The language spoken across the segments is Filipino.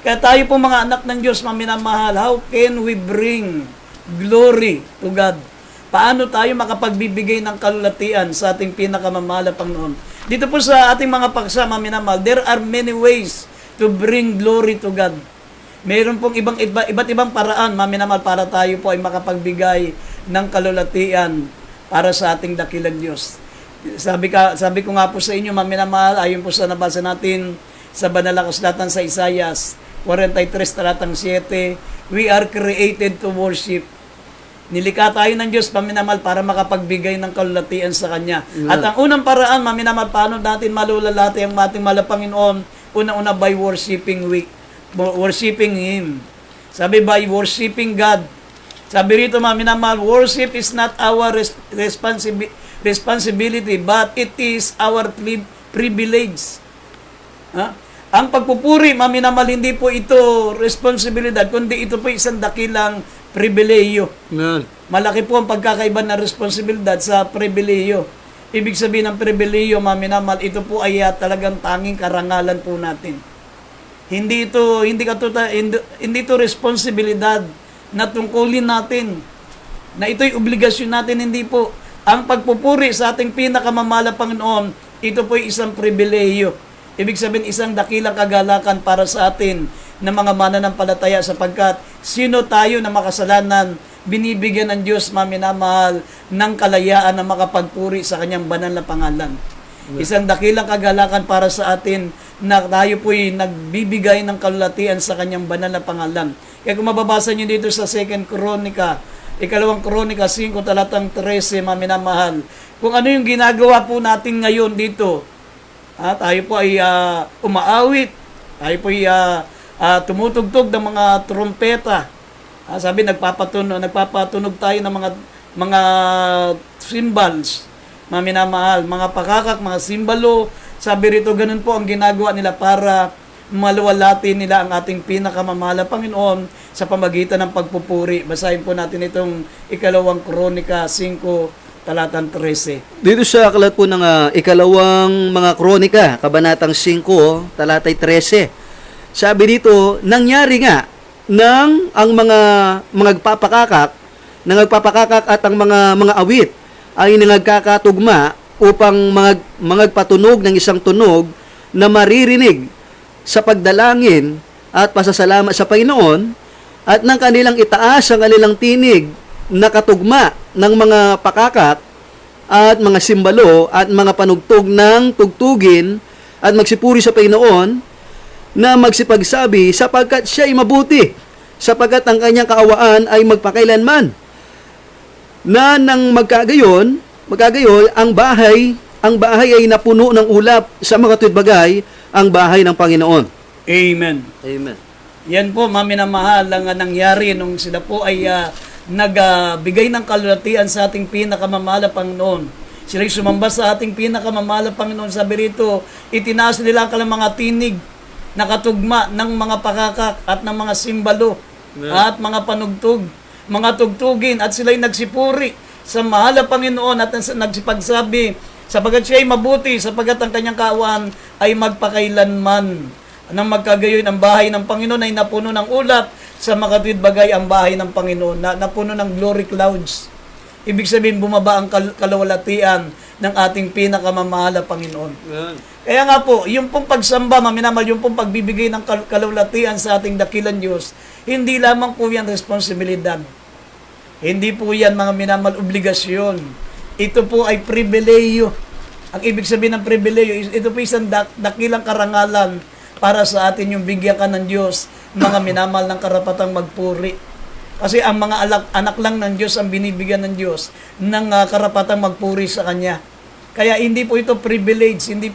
Kaya tayo po mga anak ng Diyos, mga minamahal, how can we bring glory to God? Paano tayo makapagbibigay ng kalulatian sa ating pinakamamahal na Panginoon? Dito po sa ating mga paksa, mga minamahal, there are many ways to bring glory to God. Mayroon pong iba't ibang paraan, mga minamahal, para tayo po ay makapagbigay ng kalulatian para sa ating dakilang Diyos. Sabi ko nga po sa inyo, mga minamahal, ayon po sa nabasa natin sa banal na kasulatan sa Isaias 43 talatang 7, we are created to worship. Nilikha tayo ng Diyos, paminamal, para makapagbigay ng kalulatian sa Kanya. Yeah. At ang unang paraan, maminamal, paano natin malulalati ang ating mahal na Panginoon? Una-una by worshiping Him. Sabi, by worshiping God. Sabi rito, maminamal, worship is not our responsibility, but it is our privilege. Ha? Ang pagpupuri, maminamal, hindi po ito responsibilidad, kundi ito po isang dakilang pribileyo. Amen. Malaki po ang pagkakaiba ng responsibilidad sa pribileyo. Ibig sabihin ng pribileyo, maminamal, ito po ay talagang tanging karangalan po natin. Hindi ito responsibilidad na tungkulin natin, na ito'y obligasyon natin, hindi po. Ang pagpupuri sa ating pinakamamahal na Panginoon, ito po ay isang pribileyo. Ibig sabihin, isang dakilang kagalakan para sa atin na mga mananampalataya, sapagkat sino tayo na makasalanan, binibigyan ng Diyos, maminamahal, ng kalayaan na makapagpuri sa Kanyang banal na pangalan. Isang dakilang kagalakan para sa atin na tayo po'y nagbibigay ng kalulatian sa Kanyang banal na pangalan. Kaya kung mababasa nyo dito sa 2 Kronika, 2 Kronika 5 talatang 13, maminamahal, kung ano yung ginagawa po natin ngayon dito, tayo po ay umaawit, tayo po ay tumutugtog ng mga trompeta. Sabi, nagpapatunog tayo ng mga cymbals, mga minamahal, mga pakakak, mga simbalo. Sabi rito, ganun po ang ginagawa nila para maluwalhati nila ang ating pinakamamahal na Panginoon sa pamagitan ng pagpupuri. Basahin po natin itong 2 Kronika 5 talatang 13. Dito sa aklat po ng ikalawang mga kronika, kabanatang 5, talatay 13. Sabi dito, nangyari nga ng ang mga nagpapakakak at ang mga awit ay nagkakatugma upang magpatunog ng isang tunog na maririnig sa pagdalangin at pasasalamat sa Panginoon, at ng kanilang itaas ang kanilang tinig na katugma ng mga pakakak at mga simbalo at mga panugtog ng tugtugin, at magsipuri sa Panginoon na magsipagsabi, sapagkat siya ay mabuti, sapagkat ang kanyang kaawaan ay magpakailanman. Na nang magkagayon, ang bahay ay napuno ng ulap sa mga bagay, ang bahay ng Panginoon. Amen. Amen. Yan po, maminamahal, ang nangyari nung sila po ay nagbigay ng kalulatian sa ating pinakamamahal na Panginoon. Sila'y sumamba sa ating pinakamamahal na Panginoon. Sabi rito, itinaas nila ang mga tinig, nakatugma ng mga pakakak at ng mga simbalo, at mga panugtog, mga tugtugin, at sila'y nagsipuri sa mahal na Panginoon at nagsipagsabi, sapagkat siya ay mabuti, sapagkat ang kanyang kaawaan ay magpakailanman. Nang magkagayon, ang bahay ng Panginoon ay napuno ng ulap, sa makatwid bagay ang bahay ng Panginoon, napuno ng glory clouds. Ibig sabihin, bumaba ang kalawalatian ng ating pinakamamahal na Panginoon. Yeah. Kaya nga po, yung pong pagsamba, maminamal, yung pong pagbibigay ng kalawalatian sa ating dakilang Diyos, hindi lamang po yan responsibilidad. Hindi po yan mga minamal obligasyon. Ito po ay pribileyo. Ang ibig sabihin ng pribileyo, ito po isang dakilang karangalan para sa atin yung bigyan ka ng Diyos, mga minamal ng karapatang magpuri. Kasi ang mga anak lang ng Diyos ang binibigyan ng Diyos ng karapatang magpuri sa Kanya. Kaya hindi po ito privilege, hindi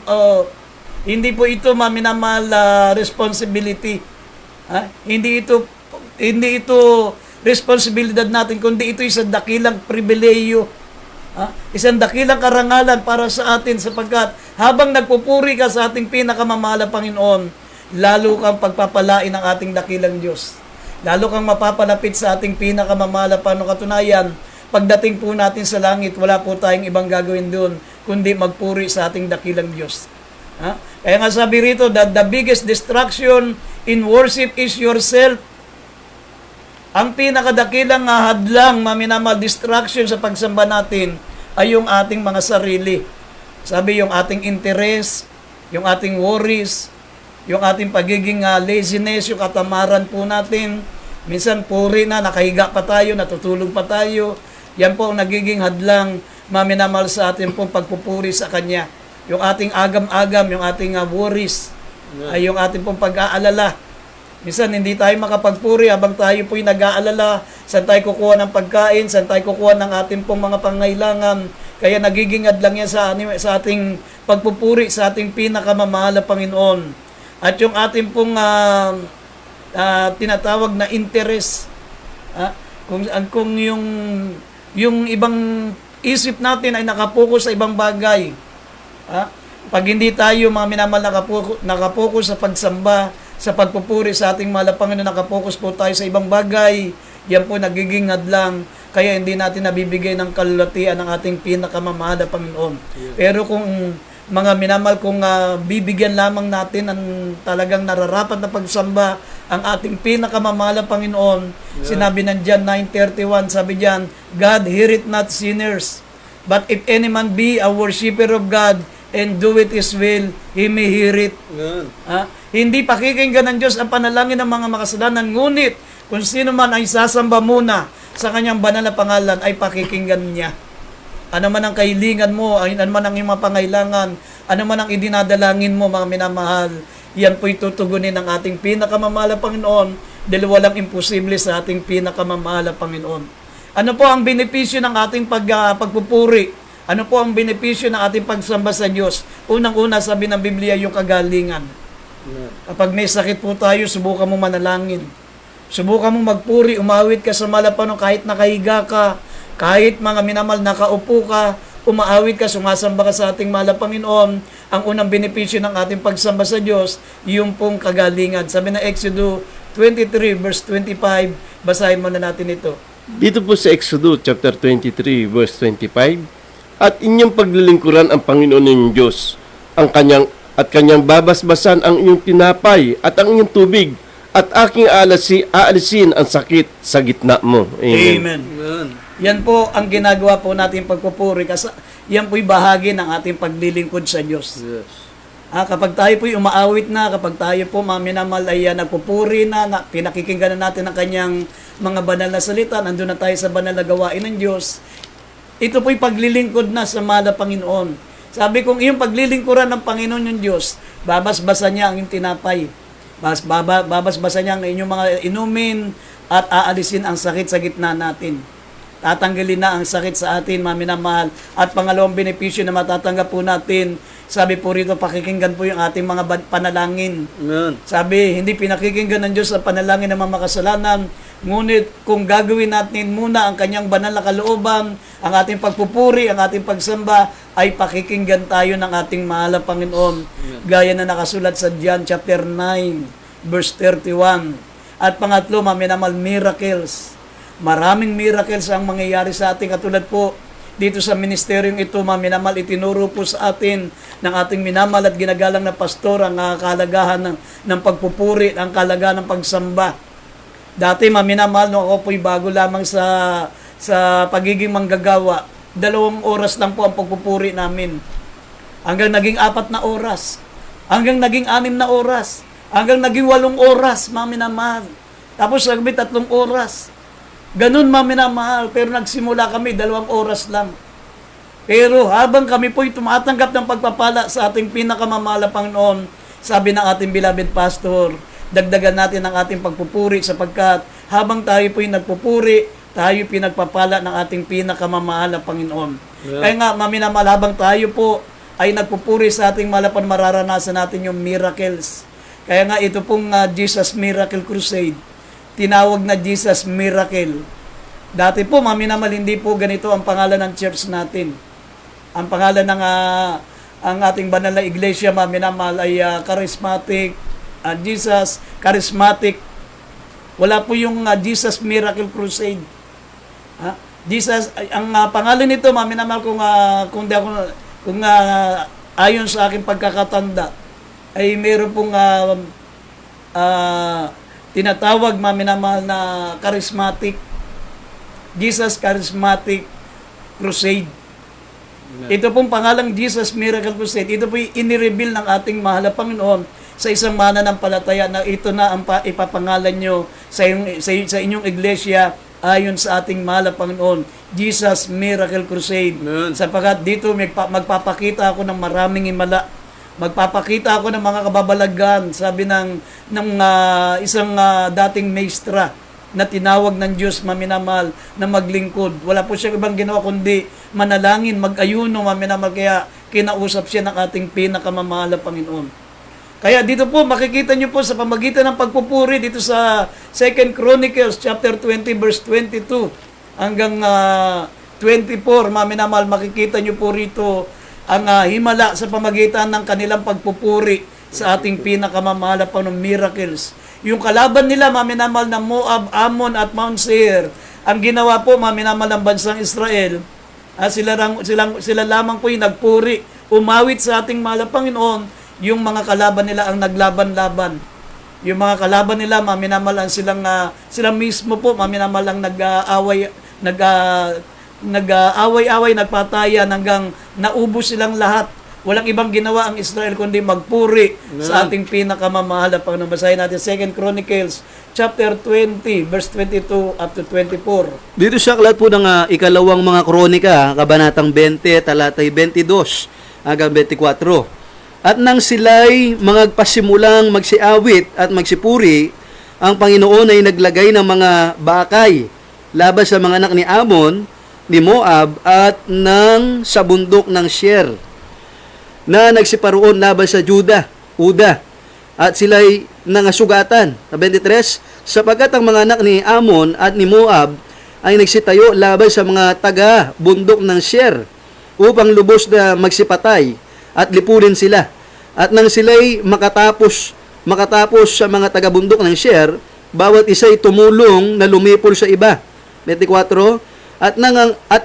po ito minamal responsibility. Hindi ito responsibilidad natin, kundi ito isang dakilang pribileyo. Isang dakilang karangalan para sa atin, sapagkat habang nagpupuri ka sa ating pinakamamahal na Panginoon, lalo kang pagpapalain ng ating dakilang Diyos. Lalo kang mapapalapit sa ating pinakamamahal na Panginoon. Katunayan, pagdating po natin sa langit, wala po tayong ibang gagawin doon, kundi magpuri sa ating dakilang Diyos. Kaya nga sabi rito, that the biggest distraction in worship is yourself. Ang pinakadakilang hadlang, maminamal distraction sa pagsamba natin ay yung ating mga sarili. Sabi, yung ating interest, yung ating worries, yung ating pagiging laziness, yung katamaran po natin. Minsan puri na, nakahiga pa tayo, natutulog pa tayo. Yan po ang nagiging hadlang, maminamal sa ating pong pagpupuri sa Kanya. Yung ating agam-agam, yung ating worries, ay yung ating pong pag-aalala. Minsan hindi tayo makapagpuri habang tayo po'y nag-aalala, saan tayo kukuha ng pagkain, saan tayo kukuha ng ating pong mga pangailangan. Kaya nagiging hadlang yan sa ating pagpupuri, sa ating pinakamamahal na Panginoon. At yung ating pong tinatawag na interest, kung yung ibang isip natin ay nakapokus sa ibang bagay. Pag hindi tayo mga minamal nakapokus sa pagsamba, sa pagpupuri sa ating mahal na Panginoon, nakapokus po tayo sa ibang bagay, yan po nagiging hadlang, kaya hindi natin nabibigay ng kalulatian ng ating pinakamamahal na Panginoon. Pero kung mga minamal, kung bibigyan lamang natin ng talagang nararapat na pagsamba ang ating pinakamamahal na Panginoon, sinabi ng John 9:31, sabi diyan, God heareth not sinners, but if any man be a worshipper of God, and do it His will, He may hear it. Hindi pakikinggan ng Diyos ang panalangin ng mga makasalanan, ngunit kung sino man ay sasamba muna sa Kanyang banal na pangalan, ay pakikinggan niya. Ano man ang kahilingan mo, ano man ang iyong mga pangailangan, ano man ang idinadalangin mo, mga minamahal, yan po'y tutugunin ng ating pinakamamahal na Panginoon, dahil walang imposible sa ating pinakamamahal na Panginoon. Ano po ang benepisyo ng ating pagpupuri? Ano po ang benepisyo ng ating pagsamba sa Diyos? Unang-una, sabi ng Biblia, yung kagalingan. Kapag may sakit po tayo, subukan mo manalangin. Subukan mo magpuri, umawit ka sa malapanong kahit nakahiga ka, kahit mga minamal nakaupo ka, umaawit ka, sumasamba ka sa ating mahal na Panginoon. Ang unang benepisyo ng ating pagsamba sa Diyos, yung pong kagalingan. Sabi na Exodus 23 verse 25, basahin mo na natin ito. Dito po sa Exodus chapter 23 verse 25, at inyong paglilingkuran ang Panginoon ninyong Diyos, kanyang babasbasan ang inyong tinapay at ang inyong tubig, at aking aalisin ang sakit sa gitna mo. Amen. Yan po ang ginagawa po natin pagpupuri, kasi yan po'y bahagi ng ating paglilingkod sa Diyos. Kapag tayo po'y umaawit na, kapag tayo po maminamal ay nagpupuri na, pinakikinggan na natin ang Kanyang mga banal na salita, nandun na tayo sa banal na gawain ng Diyos, ito po'y paglilingkod na sa mahal na Panginoon. Sabi kong iyong paglilingkuran ng Panginoon yung Diyos, babasbasan niya ang iyong tinapay. Babasbasan niya ang inyong mga inumin at aalisin ang sakit sa gitna natin. Tatanggalin na ang sakit sa atin, mga minamahal. At pangalawang benepisyo na matatanggap po natin, sabi po rito, pakikinggan po yung ating mga panalangin. Sabi, hindi pinakikinggan ng Diyos ang panalangin ng mga makasalanan, ngunit kung gagawin natin muna ang Kanyang banal na kalooban, ang ating pagpupuri, ang ating pagsamba, ay pakikinggan tayo ng ating mahal na Panginoon. Gaya na nakasulat sa John chapter 9, verse 31. At pangatlo, maminamal, miracles. Maraming miracles ang mangyayari sa ating, katulad po dito sa ministeryong ito, maminamal, itinuro po sa atin ng ating minamahal at ginagalang na pastor ang kalagahan ng pagpupuri, ang kalagahan ng pagsamba. Dati, maminamahal, no, ako po'y bago lamang sa pagiging manggagawa, 2 oras lang po ang pagpupuri namin. Hanggang naging 4 na oras. Hanggang naging 6 na oras. Hanggang naging 8 oras, maminamahal. Tapos sabi 3 oras. Ganun, maminamahal. Pero nagsimula kami, 2 oras lang. Pero habang kami po'y tumatanggap ng pagpapala sa ating pinakamamahal na Panginoon, sabi ng ating beloved pastor, dagdagan natin ang ating pagpupuri, sapagkat habang tayo po'y nagpupuri, tayo pinagpapala ng ating pinakamamahal na Panginoon. Kaya nga, maminamahal, habang tayo po ay nagpupuri sa ating malapan, mararanasan natin yung miracles. Kaya nga, ito pong Jesus Miracle Crusade, tinawag na Jesus Miracle. Dati po, maminamal, hindi po ganito ang pangalan ng church natin. Ang pangalan ng ang ating banal na iglesia, maminamal, ay Charismatic, Jesus Charismatic. Wala po yung Jesus Miracle Crusade. Jesus, ang pangalan nito, maminamal, kung ayon sa aking pagkakatanda, ay meron pong tinatawag maminamahal na charismatic, Jesus Charismatic Crusade. Ito pong pangalang Jesus Miracle Crusade, ito po inireveal ng ating mahal na Panginoon sa isang mananampalataya na ito na ang ipapangalan nyo sa inyong iglesia ayon sa ating mahal na Panginoon, Jesus Miracle Crusade. Sapagkat dito magpapakita ako ng maraming himala. Magpapakita ako ng mga kababalagan, sabi ng isang dating maestra na tinawag ng Diyos maminamahal na maglingkod. Wala po siya ibang ginawa kundi manalangin, mag-ayuno maminamahal, kaya kinausap siya ng ating pinakamamahal na Panginoon. Kaya dito po makikita niyo po sa pamagitan ng pagpupuri dito sa 2 Chronicles chapter 20 verse 22 hanggang 24, maminamahal, makikita niyo po rito ang himala sa pamagitan ng kanilang pagpupuri sa ating pinakamamahal na Panginoon, miracles. Yung kalaban nila, maminamahal, na Moab, Ammon at Mount Seir, ang ginawa po, maminamahal, ng bansang Israel, sila lamang po yung nagpuri, umawit sa ating mahal na Panginoon. Yung mga kalaban nila ang naglaban-laban. Yung mga kalaban nila, maminamahal, sila mismo po, maminamahal, ang nag-aaway-away, nagpatayan hanggang naubos silang lahat. Walang ibang ginawa ang Israel kundi magpuri sa ating pinakamamahal na Panginoon. Basahin natin 2 Chronicles chapter 20 verse 22 up to 24. Dito sa aklat po ng ikalawang mga kronika, kabanatang 20, talatay 22 hanggang 24. At nang sila'y magpasimulang magsiawit at magsipuri, ang Panginoon ay naglagay ng mga bakay laban sa mga anak ni Ammon, ni Moab, at ng sa bundok ng Seir, na nagsiparoon laban sa Uda, at sila'y nangasugatan. 23, sapagkat ang mga anak ni Ammon at ni Moab ay nagsitayo laban sa mga taga-bundok ng Seir upang lubos na magsipatay at lipunin sila. At nang sila'y makatapos sa mga taga-bundok ng Seir, bawat isa'y tumulong na lumipol sa iba. 24, at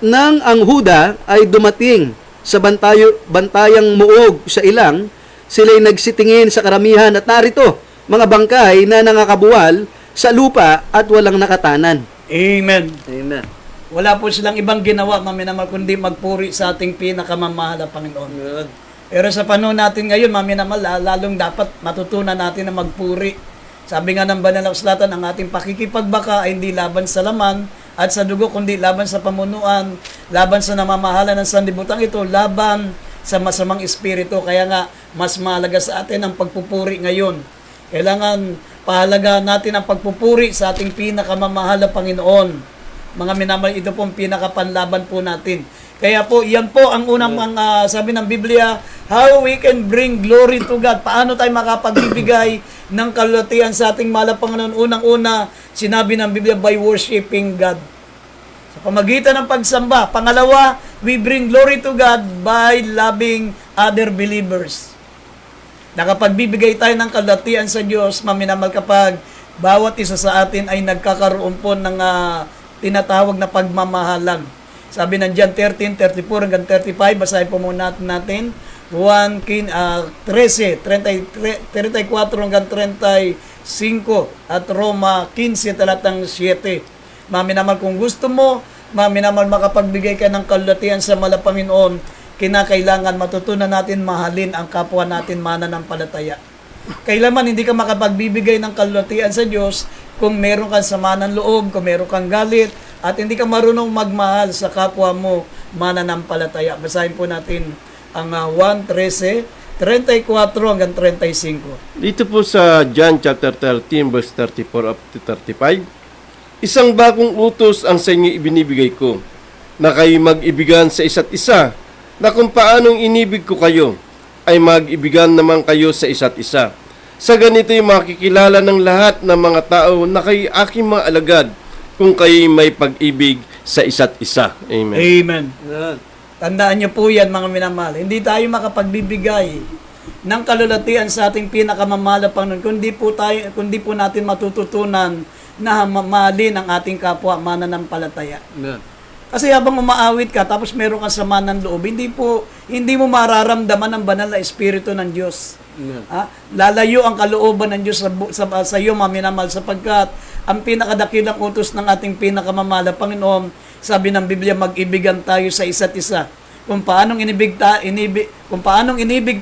nang ang Huda ay dumating sa bantayang muog sa ilang, sila'y nagsitingin sa karamihan at narito, mga bangkay na nangakabuwal sa lupa at walang nakatanan. Amen. Amen. Wala po silang ibang ginawa, maminamahal, kundi magpuri sa ating pinakamamahal na Panginoon. Pero sa panahon natin ngayon, maminamahal, lalong dapat matutunan natin na magpuri. Sabi nga ng Banal na Kasulatan, ang ating pakikipagbaka ay hindi laban sa laman at sa dugo, kundi laban sa pamunuan, laban sa namamahala ng sanlibutan ito, laban sa masamang espiritu. Kaya nga, mas mahalaga sa atin ang pagpupuri ngayon. Kailangan pahalaga natin ang pagpupuri sa ating pinakamamahal na Panginoon. Mga minamahal, ito po ang pinakapanlaban po natin. Kaya po, yan po ang unang sabi ng Biblia, how we can bring glory to God. Paano tayo makapagbibigay ng kalulatian sa ating mahal na Panginoon? Unang-una, sinabi ng Biblia, by worshiping God. Sa pamagitan ng pagsamba. Pangalawa, we bring glory to God by loving other believers. Nakapagbibigay tayo ng kalulatian sa Diyos, maminamal, kapag bawat isa sa atin ay nagkakaroon po ng tinatawag na pagmamahalan. Sabi ng John 13:34 hanggang 35, basahin po muna natin. 13:34 hanggang 35 at Roma 15 talatang 7. Maminamal, kung gusto mo, maminamal, makapagbigay ka ng kalulatian sa mahal na Panginoon, kinakailangan matutunan natin mahalin ang kapwa natin mananampalataya. Kailanman hindi ka makapagbibigay ng kalulatian sa Diyos kung meron kang sama ng loob, kung meron kang galit, at hindi ka marunong magmahal sa kapwa mo mananampalataya. Basahin po natin ang 1:13, 34 hanggang 35. Dito po sa John chapter 13 verse 34 up to 35, isang bagong utos ang sa inyo ibinibigay ko, na kayo mag-ibigan sa isa't isa, na kung paanong inibig ko kayo, ay mag-ibigan naman kayo sa isa't isa. Sa ganito'y makikilala ng lahat ng mga tao na kayo aking mga alagad, kung kayo may pag-ibig sa isa't isa. Amen. Amen. Tandaan niyo po yan, mga minamahal. Hindi tayo makapagbibigay ng kalulatian sa ating pinakamamahal na Panginoon kundi po natin matututunan na mahalin ang ating kapwa mananampalataya. Amen. Kasi habang umaawit ka tapos meron kang sama ng loob, hindi mo mararamdaman ang banal na espiritu ng Diyos. Lalayo ang kalooban ng Diyos sa iyo, maminamahal, sapagkat ang pinakadakilang utos ng ating pinakamamahal na Panginoon, sabi ng Biblia, mag-ibigan tayo sa isa't isa. Kung paanong inibig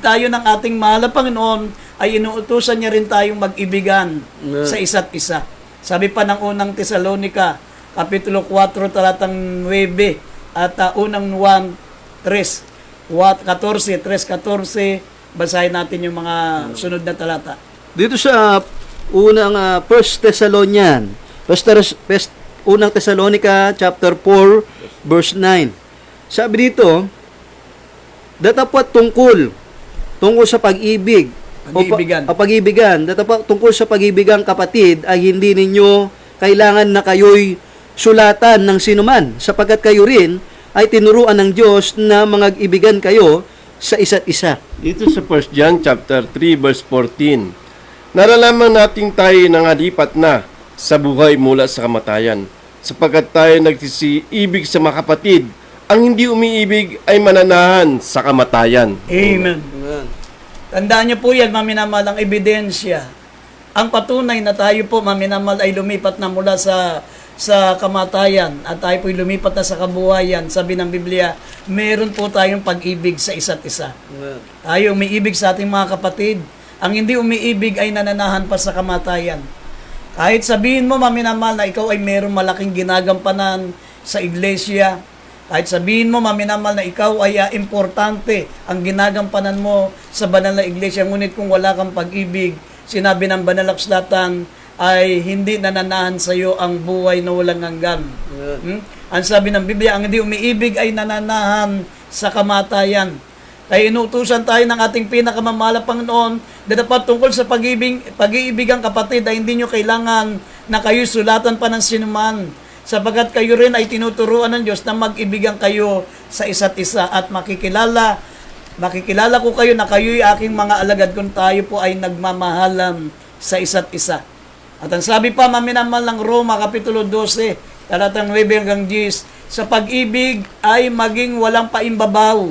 tayo ng ating mahal na Panginoon, ay inuutusan niya rin tayong mag-ibigan sa isa't isa. Sabi pa ng unang Tesalonica, Kapitulo 4, talatang 9, at unang 3, 14, basahin natin yung mga sunod na talata. Dito sa unang 1 Thessalonian, unang Thessalonica chapter 4 verse 9. Sabi dito, datapwat tungkol sa pag-ibig pag-ibigan, datapwat tungkol sa pag-ibigang kapatid ay hindi ninyo kailangan na kayo'y sulatan ng sinuman, sapagkat kayo rin ay tinuruan ng Diyos na mag-ibigan kayo sa isa't isa. Dito sa 1 John chapter 3 verse 14, naralaman nating tayo nangalipat na sa buhay mula sa kamatayan, sapagkat tayo nagsisiibig sa mga kapatid. Ang hindi umiibig ay mananahan sa kamatayan. Amen. Tandaan niyo po yan, maminamahal, ang ebidensya. Ang patunay na tayo po, maminamahal, ay lumipat na mula sa kamatayan at tayo po'y lumipat na sa kabuhayan. Sabi ng Biblia, meron po tayong pag-ibig sa isa't isa. Tayo umiibig sa ating mga kapatid. Ang hindi umiibig ay nananahan pa sa kamatayan. Kahit sabihin mo, maminamahal, na ikaw ay merong malaking ginagampanan sa iglesia, kahit sabihin mo, maminamahal, na ikaw ay importante ang ginagampanan mo sa banal na iglesia, ngunit kung wala kang pag-ibig, sinabi ng banal na akslatan, ay hindi nananahan sa iyo ang buhay na walang hanggan. Ang sabi ng Biblia, ang hindi umiibig ay nananahan sa kamatayan. Kaya inutusan tayo ng ating pinakamamahal na Panginoon na dapat tungkol sa pag-iibigang kapatid ay hindi nyo kailangan na kayo sulatan pa ng sinuman, sapagkat kayo rin ay tinuturuan ng Diyos na mag-ibigan kayo sa isa't isa at makikilala ko kayo na kayo'y aking mga alagad kung tayo po ay nagmamahalan sa isa't isa. At ang sabi pa, maminamahal, ng Roma, Kapitulo 12, talatang 9 hanggang 10, sa pag-ibig ay maging walang paimbabaw.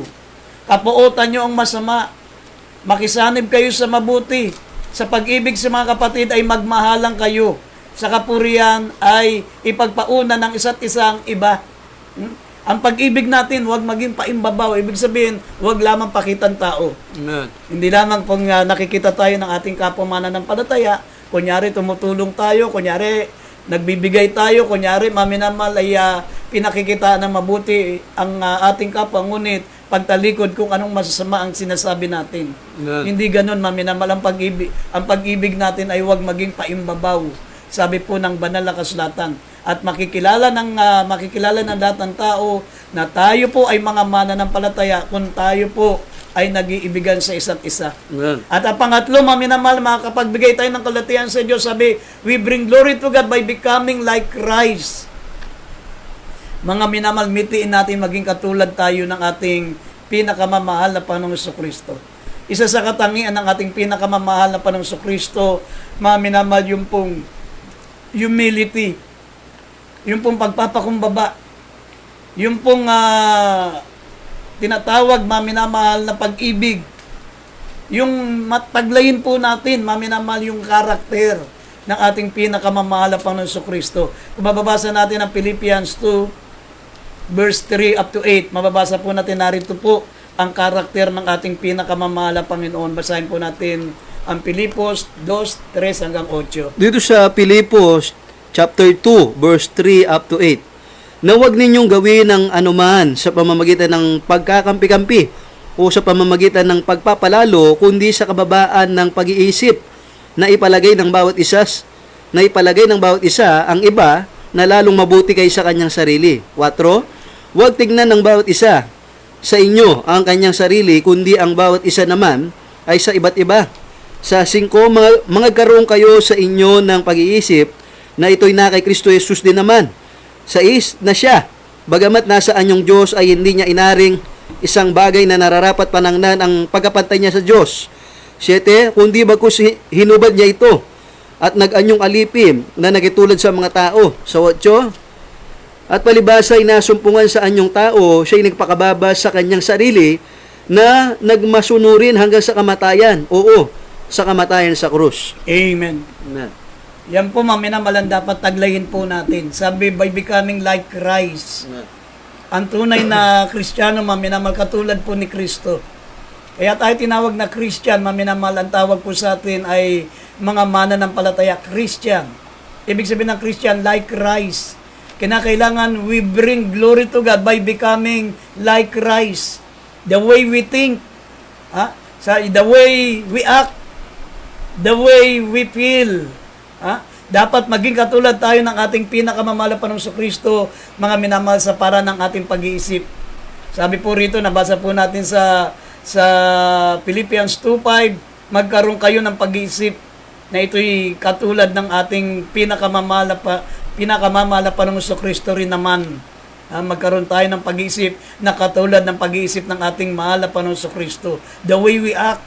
Kapuotan nyo ang masama. Makisanib kayo sa mabuti. Sa pag-ibig sa mga kapatid ay magmahalang kayo. Sa kapurihan ay ipagpauna ng isa't isang iba. Ang pag-ibig natin, huwag maging paimbabaw. Ibig sabihin, huwag lamang pakitan tao. Hindi lamang pong nakikita tayo ng ating kapwa mananampalataya, kunyari tumutulong tayo, kunyari nagbibigay tayo, kunyari maminamahal ay pinakikita ng mabuti ang ating kapwa, ngunit pagtalikod kung anong masasama ang sinasabi natin. Hindi ganun, maminamahal, ang pag-ibig natin ay huwag maging paimbabaw. Sabi po ng banal na kasulatan. At makikilala ng lahat ng tao na tayo po ay mga mananampalataya kung tayo po ay nag-iibigan sa isa't isa. At ang pangatlo, maminamahal, makakapagbigay tayo ng kalatian sa Diyos. Sabi, we bring glory to God by becoming like Christ. Mga minamahal, mitiin natin maging katulad tayo ng ating pinakamamahal na Panginoong Jesucristo. Isa sa katangian ng ating pinakamamahal na Panginoong Jesucristo, mga minamahal, yung pong humility, yung pong pagpapakumbaba, yung pong tinatawag, maminamahal, na pag-ibig, yung mataglayin po natin, maminamahal, yung karakter ng ating pinakamamahal na Panginoon Jesucristo. Kung mababasa natin ang Philippians 2, verse 3 up to 8, mababasa po natin, narito po ang karakter ng ating pinakamamahal na Panginoon. Basahin po natin ang Pilipos 2, 3 hanggang 8. Dito sa Pilipos chapter 2, verse 3 up to 8, na huwag ninyong gawin ng anuman sa pamamagitan ng pagkakampi-kampi o sa pamamagitan ng pagpapalalo, kundi sa kababaan ng pag-iisip na ipalagay ng bawat isa ang iba na lalong mabuti kaysa kanyang sarili. 4, huwag tignan ng bawat isa sa inyo ang kanyang sarili, kundi ang bawat isa naman ay sa iba't iba. Sa 5, magkaroon kayo sa inyo ng pag-iisip na ito'y na kay Kristo Jesus din naman. 6, na siya, bagamat nasa anyong Diyos, ay hindi niya inaring isang bagay na nararapat panangnan ang pagkapantay niya sa Diyos. 7, kundi bagkus hinubad niya ito at nag-anyong alipin na nagitulad sa mga tao. Sa 8, at palibasa ay nasumpungan sa anyong tao, siya'y nagpakababa sa kanyang sarili na nagmasunurin hanggang sa kamatayan. Oo, sa kamatayan sa krus. Amen. Amen. Yan po, maminamalan, dapat taglayin po natin. Sabi, by becoming like Christ. Ang tunay na Kristiyano, maminamal, katulad po ni Kristo. Kaya tayo tinawag na Christian, maminamal, ang tawag po sa atin ay mga mananampalataya, Christian. Ibig sabihin ng Christian, like Christ. Kinakailangan we bring glory to God by becoming like Christ. The way we think, the way we act, the way we feel. Dapat maging katulad tayo ng ating pinakamamahal na Panginoong Kristo, mga minamahal, sa para ng ating pag-iisip. Sabi po rito, nabasa po natin sa Philippians 2:5, magkaroon kayo ng pag-iisip na ito'y katulad ng ating pinakamamahal na Panginoong Kristo rin naman. Magkaroon tayo ng pag-iisip na katulad ng pag-iisip ng ating mahal na Panginoong Kristo. The way we act,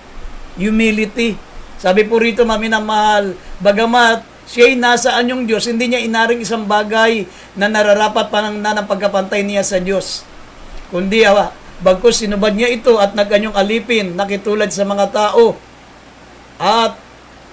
humility. Sabi po rito, maminamahal, bagamat siya'y nasaan yung Diyos, hindi niya inaring isang bagay na nararapat pa ng pagkapantay niya sa Diyos. Kundi, bagkus sinubad niya ito at naganyong alipin, nakitulad sa mga tao. At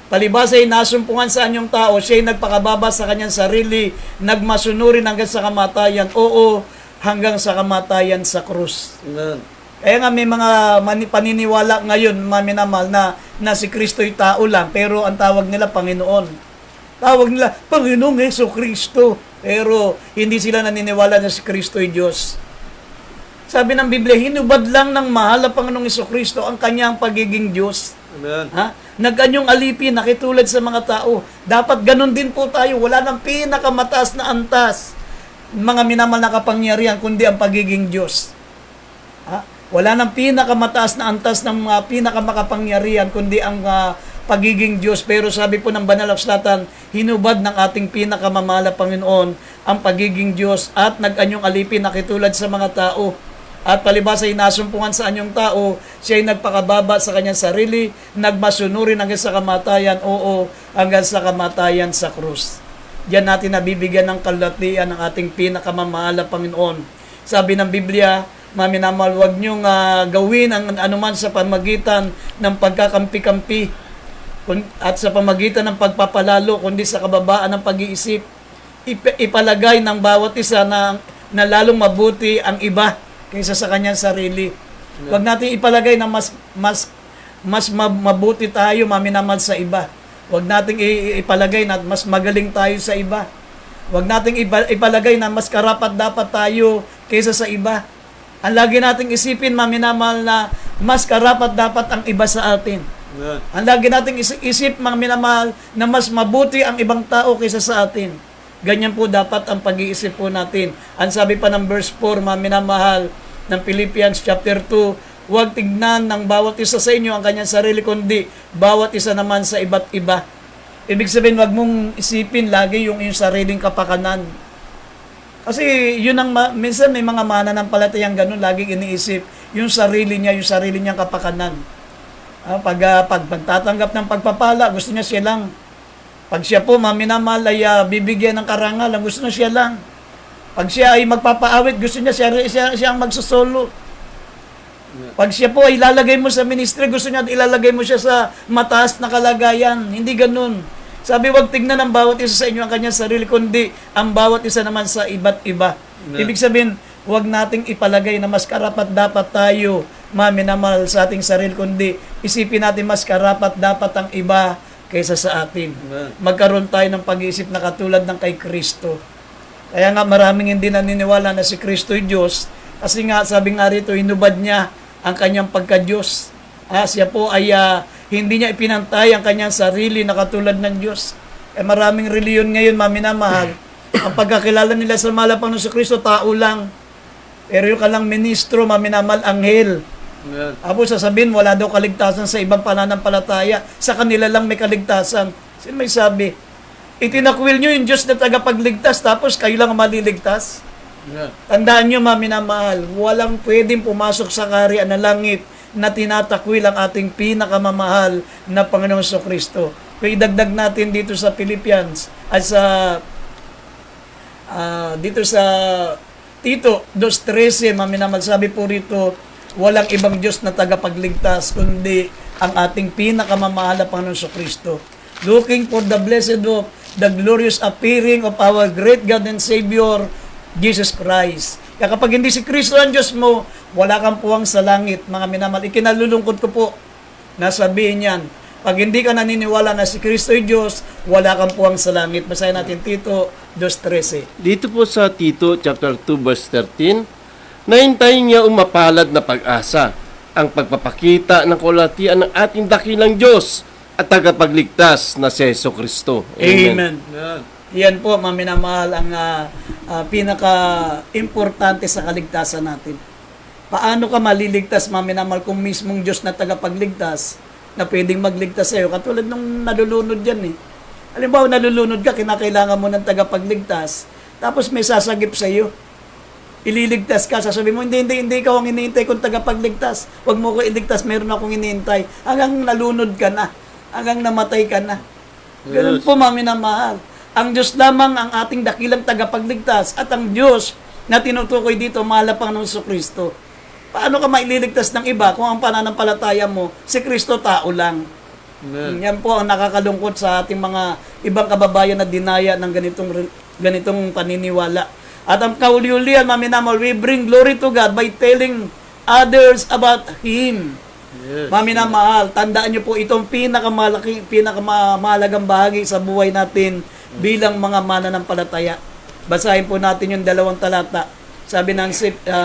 palibas ay nasumpungan sa anyong tao, siya'y nagpakababa sa kanyang sarili, nagmasunurin hanggang sa kamatayan. Oo, hanggang sa kamatayan sa krus. Amen. Kaya nga may mga paniniwala ngayon, maminamal, na si Kristo'y tao lang, pero ang tawag nila Panginoon. Tawag nila Panginoong Jesucristo, pero hindi sila naniniwala na si Kristo'y Diyos. Sabi ng Biblia, hinubad lang ng mahal na Panginoong Jesucristo ang kanyang pagiging Diyos. Amen. Naganyong alipin, nakitulad sa mga tao. Dapat ganun din po tayo. Wala nang pinakamataas na antas, mga minamal na kapangyarihan, kundi ang pagiging Diyos. Wala nang pinakamataas na antas ng mga pinakamakapangyarihan, kundi ang pagiging Diyos. Pero sabi po ng Banal na Kasulatan, hinubad ng ating pinakamamahal na Panginoon ang pagiging Diyos at nag-anyong alipin, nakitulad sa mga tao. At palibas ay nasumpungan sa anyong tao, siya ay nagpakababa sa kanyang sarili, nagmasunurin hanggang sa kamatayan, oo, hanggang sa kamatayan sa krus. Diyan natin nabibigyan ng kalatian ng ating pinakamamahal na Panginoon. Sabi ng Biblia, maminamal, huwag niyong gawin ang anuman sa pamagitan ng pagkakampi-kampi at sa pamagitan ng pagpapalalo, kundi sa kababaan ng pag-iisip. Ipalagay ng bawat isa na lalong mabuti ang iba kaysa sa kanyang sarili. Huwag natin ipalagay na mas mabuti tayo, maminamal, sa iba. Huwag natin ipalagay na mas magaling tayo sa iba. Huwag natin ipalagay na mas karapat-dapat tayo kaysa sa iba. Ang lagi nating isipin, maminamal, na mas karapat-dapat ang iba sa atin. Amen. Ang lagi nating isip, maminamal, na mas mabuti ang ibang tao kaysa sa atin. Ganyan po dapat ang pag-iisip po natin. Ang sabi pa ng verse 4, maminamahal, ng Philippians chapter 2, huwag tignan ng bawat isa sa inyo ang kanyang sarili, kundi bawat isa naman sa iba't iba. Ibig sabihin, huwag mong isipin lagi yung sariling kapakanan. Kasi yun ang minsan may mga mananampalatayang ganun, laging iniisip yung sarili niyang kapakanan. Pag tatanggap ng pagpapala, gusto niya siya lang. Pag siya po maminamal ay bibigyan ng karangalan, gusto niya siya lang. Pag siya ay magpapaawit, gusto niya siya ang magsusolo. Pag siya po ay ilalagay mo sa ministry, gusto niya ilalagay mo siya sa mataas na kalagayan. Hindi ganun. Sabi, wag tignan ang bawat isa sa inyo ang kanyang sarili, kundi ang bawat isa naman sa iba't iba. Ibig sabihin, wag nating ipalagay na mas karapat dapat tayo, maminamal, sa ating sarili, kundi isipin natin mas karapat dapat ang iba kaysa sa atin. Magkaroon tayo ng pag-iisip na katulad ng kay Kristo. Kaya nga maraming hindi naniniwala na si Kristo ay Diyos, kasi nga sabi nga rito, hinubad niya ang kanyang pagka-Diyos. Siya po ay hindi niya ipinantay ang kanyang sarili na katulad ng Diyos. Maraming reliyon ngayon, maminamahal, ang pagkakilala nila sa mahal na Panginoon Kristo, tao lang. Pero yung kalang ministro, maminamal, anghel. Apo sasabihin, wala daw kaligtasan sa ibang pananampalataya. Sa kanila lang may kaligtasan. Sino may sabi? Itinakwil nyo yung Diyos na tagapagligtas, tapos kayo lang maliligtas. Tandaan nyo, maminamahal, walang pwedeng pumasok sa kaharian ng langit na tinatakwil ang ating pinakamamahal na Panginoong Kristo. Kaya idagdag natin dito sa Philippians at dito sa Tito 2:13, maminamahal, sabi po rito, walang ibang Diyos na tagapagligtas kundi ang ating pinakamamahal na Panginoong Kristo. Looking for the blessed hope, the glorious appearing of our great God and Savior, Jesus Christ. Kaya kapag hindi si Kristo ang Diyos mo, wala kang puwang sa langit, mga minamahal. Ikinalulungkot ko po na sabihin yan. Pag hindi ka naniniwala na si Kristo ay Diyos, wala kang puwang sa langit. Basahin natin Tito 2:13. Dito po sa Tito chapter 2 verse 13, nahintayin niya umapalad na pag-asa, ang pagpapakita ng kaulatian ng ating dakilang Diyos at tagapagligtas na si Jesucristo. Amen. Yan po, mga minamahal, ang pinaka-importante sa kaligtasan natin. Paano ka maliligtas, mga minamahal, kung mismong Diyos na tagapagligtas na pwedeng magligtas sa'yo? Katulad nung nalulunod yan eh. Halimbawa, nalulunod ka, kinakailangan mo ng tagapagligtas, tapos may sasagip sa'yo. Ililigtas ka, sasabihin mo, hindi ikaw ang iniintay kong tagapagligtas. Huwag mo ko iligtas, meron akong iniintay. Hanggang nalunod ka na, hanggang namatay ka na. Ganun po, mga minamahal. Ang Diyos lamang ang ating dakilang tagapagligtas at ang Diyos na tinutukoy dito, mahal na Panginoong Kristo. Paano ka maililigtas ng iba kung ang pananampalataya mo, si Kristo tao lang? Yan po ang nakakalungkot sa ating mga ibang kababayan na dinaya ng ganitong paniniwala. At ang kauli-ulian, mga minamahal, we bring glory to God by telling others about Him. Mga minamahal, tandaan niyo po itong pinakamahalagang bahagi sa buhay natin bilang mga mananampalataya. Basahin po natin yung 2 talata. Sabi ng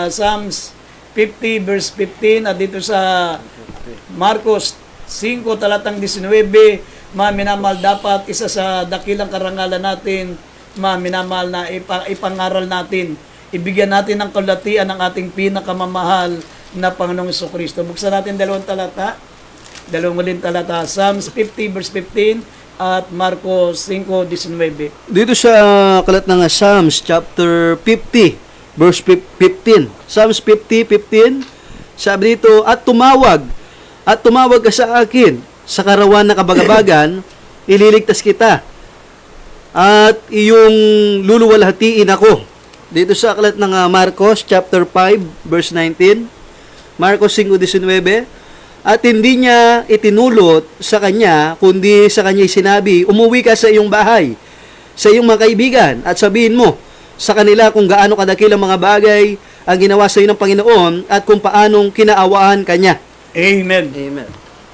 Psalms 50 verse 15 at dito sa Marcos 5 talatang 19, mga minamahal, dapat isa sa dakilang karangalan natin, mga minamahal, na ipangaral natin, ibigyan natin ng kalatian ng ating pinakamamahal na Panginoong Jesucristo. Buksan natin 2 talata, Psalms 50 verse 15 at Marcos 5:19. Dito sa kalat ng Psalms chapter 50 verse 15. Psalms 50:15, sabi dito, at tumawag ka sa akin sa karawan na kabagabagan, ililigtas kita at iyong luluwalhatiin ako. Dito sa kalat ng Marcos chapter 5 verse 19, Marcos 5:19, at hindi niya itinulot sa kanya, kundi sa kanya sinabi, umuwi ka sa iyong bahay, sa iyong mga kaibigan, at sabihin mo sa kanila kung gaano kadakilang mga bagay ang ginawa sa iyo ng Panginoon at kung paanong kinaawaan kanya. Amen. Amen.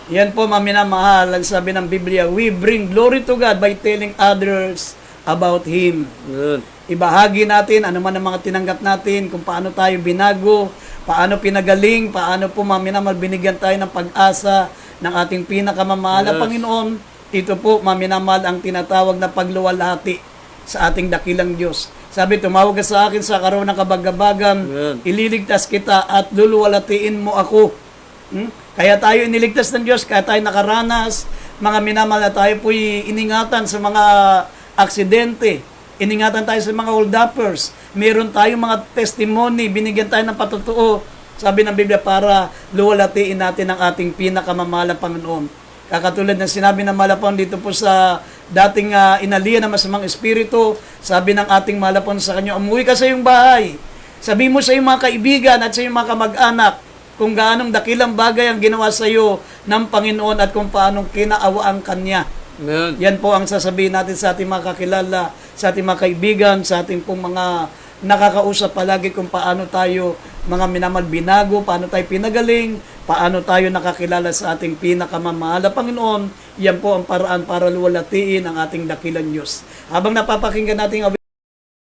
Yan po, mga minamahal, ang sabi ng Biblia, we bring glory to God by telling others about Him. Good. Ibahagi natin ano man ang mga tinanggap natin, kung paano tayo binago, paano pinagaling, paano po, mga minamahal, binigyan tayo ng pag-asa ng ating pinakamamahal na Panginoon. Ito po, mga minamahal, ang tinatawag na pagluwalhati sa ating dakilang Diyos. Sabi, tumawag ka sa akin sa karoon ng kabagabagan, ililigtas kita at luluwalhatiin mo ako. Kaya tayo iniligtas ng Diyos, kaya tayo nakaranas, mga minamahal, na tayo po'y iningatan sa mga aksidente, iningatan tayo sa mga hold-uppers, meron tayong mga testimony, binigyan tayo ng patutuo, sabi ng Biblia, para luwalhatiin natin ang ating pinakamamahal na Panginoon. Kakatulad ng sinabi ng Malapon dito po sa dating inalihan ng masamang espiritu, sabi ng ating Malapon sa kanya, umuwi ka sa iyong bahay, sabi mo sa iyong mga kaibigan at sa iyong mga kamag-anak, kung gaanong dakilang bagay ang ginawa sa iyo ng Panginoon at kung paanong kinaawaan Kanya. Amen. Yan po ang sasabihin natin sa ating mga kakilala, sa ating mga kaibigan, sa ating pong mga nakakausap palagi kung paano tayo, mga minamahal, binago, paano tayo pinagaling, paano tayo nakakilala sa ating pinakamamahal na Panginoon. Yan po ang paraan para luwalhatiin ang ating dakilang Diyos. Habang napapakinggan natin